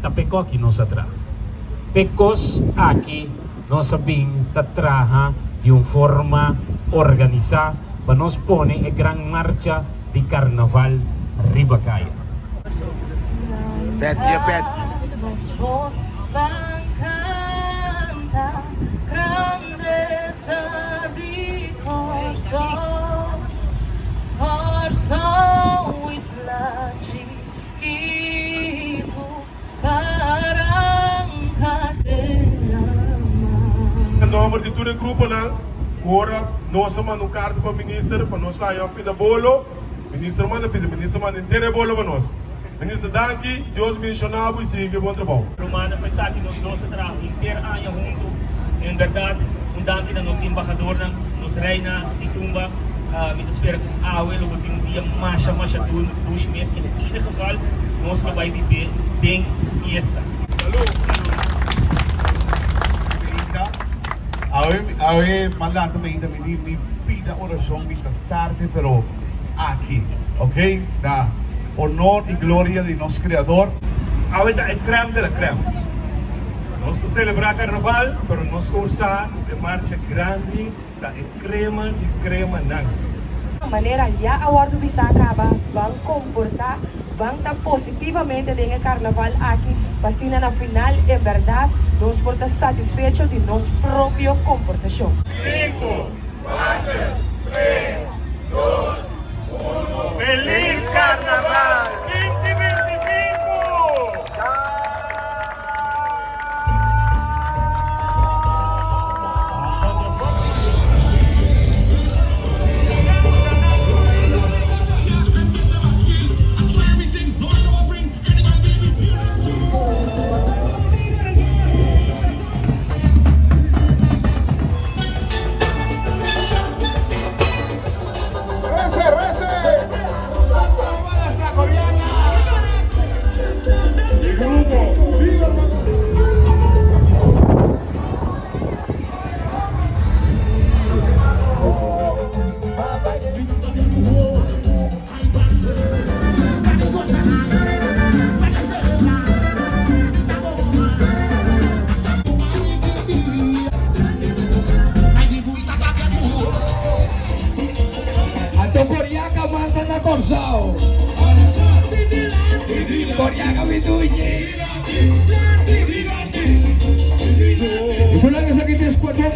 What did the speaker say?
tapeko aqui nos atra. Pecos aqui nós sabem tatraha de uma forma organizada para nos pôr a grande marcha de carnaval Ribacaya. Pet, yeah, pet. Nos vos van canta grandeza di corso isla chiquito parang cadena. Em nome de todo o grupo, agora nós mandamos um carta para o ministro para nós sair aqui da bolo. Ministro manda inteiro bolo para nós. Ministro, danke, Deus mencionava e siga bom trabalho. Romana pensar que nós dois trabalhamos inteiro ano junto. Em verdade, danke a nosso embaixador, nossa reina de Tumba. Me espero que a abuelo vou ter dia mais tudo, 2 meses. Em ieder geval, nós vamos viver bem fiesta. Hoy mandato mi pida oración mientras tarde, pero aquí, ¿ok? Da honor y gloria de nuestro Creador. Ahorita es creme de la creme. Nós celebrar carnaval, pero nós usar de marcha grande, da crema de crema nang. De maneira já a Wardo Bissacaba vão comportar, vão estar positivamente dentro do carnaval aqui, vacina na final, é verdade, nós podemos estar satisfeitos de nossa própria comportação. 5, 4, 3, 2, 1. ¡Feliz Carnaval 2025! Coriaca manda na Corsal. Coriaca Vituji. Eso es lo que se quita escuadrón.